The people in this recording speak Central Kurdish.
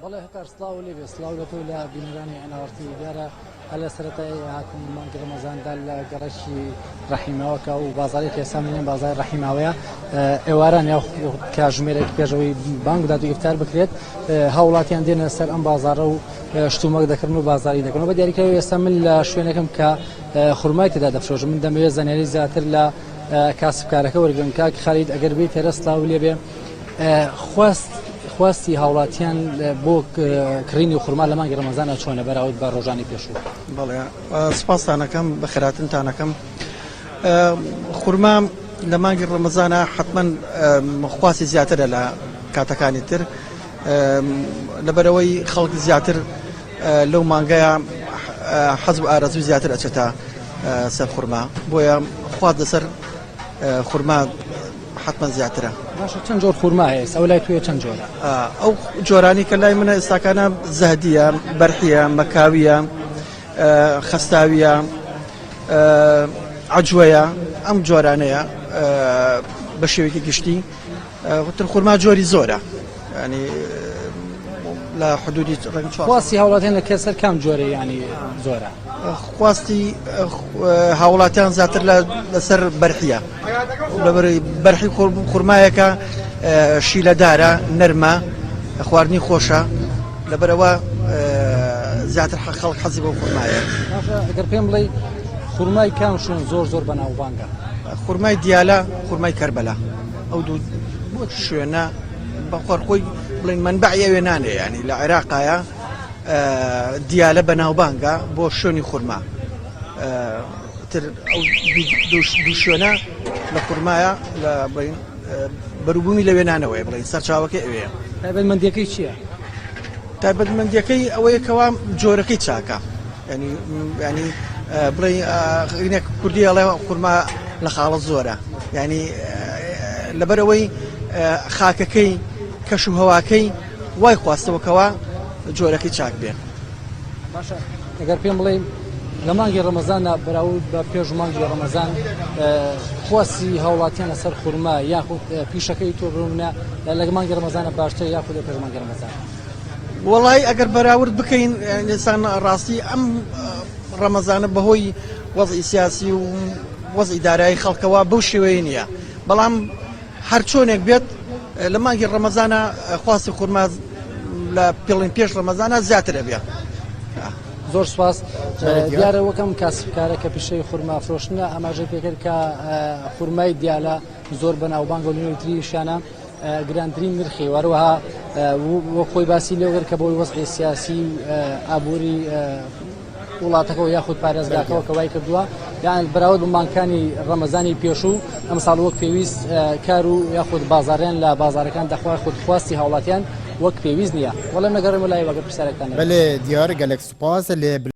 بەڵێ هەکار سڵاو لێ بێ سڵاو لە تۆ لە بینەرانی ئەناوەرتی دیارە هەر لە سەرەتای هاتن مانگی ڕەمەزاندا لە گەڕەکی ڕەحیماوەکە و بازارێکی ئێستا منێن بازار ڕەحیماوەیە ئێواران یا کاتژمێرێک پێشەوەی بانگ بدات و ئیفطار بکرێت هاوڵاتیان دێنە سەر ئەم بازارە و شتومەک دەکردن و بازاری دەکەن و بە دیاریکەوە ئێستا من لە شوێنێکم کە خوڕمای تێدا دەفرۆشم من دەمەوێت زانیاری زیاتر لە کاسبکارەکە وەرگرم کاک خەلید ئەگەر بیت تێرە سڵاو لێ بێ خواستی هاوڵاتیان بۆ کڕینی خوڕما لە مانگی ڕەمەزانە چۆنە بەراورد بە ڕۆژانی پێشوو؟ بەڵێ سپاستانەکەم بە خێراتنتانەکەم. خوڕما لە مانگی ڕەمەزانە حتمەن خواستی زیاترە لە کاتەکانی تر لەبەرەوەی خەڵک زیاتر لەو مانگەیە حەزب و ئارەزوی زیاتر ئەچێتە سەر خوڕما بۆیە خوارد لەسەر خوڕما حتمەن زیاترە. باشە چەند جۆر خوڕما هەیە ئەو لای توێ چەند جۆرە؟ ئەو جۆرانی کە لای منە ئێستاکانە زەهدیە، بەرحیە، مەکاویە، خەستاویە، عەجوەیە، ئەم جۆرانەیە بە شێوەیەکی گشتی. وتر خوڕما جۆری زۆرە ینی لە حدودی خواستی هاوڵاتیان لە کێسەر کام جۆرە ینی زۆرە؟ خواستی هاوڵاتیان زیاتر لەسەر بەرحیە لەبەرەوەی بەرحی خوڕمایەکە شیلەدارە، نەرمە، خواردنی خۆشە لەبەرەوە زیاتر خەڵک حەزی بۆ خوڕمایە. ئەگەر پێم بڵێ خوڕمای کام شوێن زۆر بەناوبانگە؟ خوڕمای دیالە، خوڕمای کەربەلا، ئەو دوو شوێنە بەخۆی بڵین منبعی وێنانێ ینی لە عێراقایە دیالە بەناوبانگە بۆ شوێنی خوڕما. تر ئەو دوو شوێنە لە خوڕمایە لە بەروبوومی لە وێنانەوەی بڵین سەرچاوەکەی ئەوەیە. تایبەتمەندیەکەی چییە؟ تایبەتمەندیەکەی ئەوەیەکەوە جۆرەکەی چاکە ینی بڵێ کوردی ئەڵێ خوڕما لە خاڵە زۆرە ینی لەبەرەوەی خاکەکەی کەش و هەواکەی وای خواستەوەکەوە جۆرەکەی چاک بێ. باشە ئەگەر پێم بڵێ لە مانگی ڕەمەزانە بەراورد بە پێش مانگی ڕەمەزان خواستی هاوڵاتیان لەسەر خوڕما یاخود پیشەکەی تۆ بڕونە لە مانگی ڕەمەزانە باشتر یاخود لە پێش مانگی ڕەمەزان؟ وەڵای ئەگەر بەراورد بکەین ئێستان ڕاستی ئەم ڕەمەزانە بەهۆی وەزعی سیاسی و وەزعی دارایی خەڵکەوە بەو شێوەیە نییە، بەڵام هەر چۆنێک بێت لە مانگی ڕەمەزانە خواستی خوڕما لە پێڵین پێش ڕەمەزانە زیاترە بێ. زۆر سپاس. دیارە وەکەم کاسبکارە کە پیشەی خوڕما فرۆشتنە ئاماژەی پێکرد کە خوڕمای دیالە زۆر بەناوبانگ و نوێتریشانە گرانترین نرخی وەروەها وە خۆی باسی لێوەر کە بۆی وەزعی سیاسی ئابووری وڵاتەکەەوە یاخود پارێزگاکەوە کەوای کردووە یان بەراورد بە مانگەکانی ڕەمەزانی پێشوو ئەم ساڵ وەک پێویست کار و یاخود بازاریان لە بازارەکان دەخوا خود خواستی هاوڵاتیان وەک پێویست نییە. وەڵام نەگەڕێمە لای وەگەر پرسیارەکان. بەڵێ دیارە گەلێک سوپاس لێ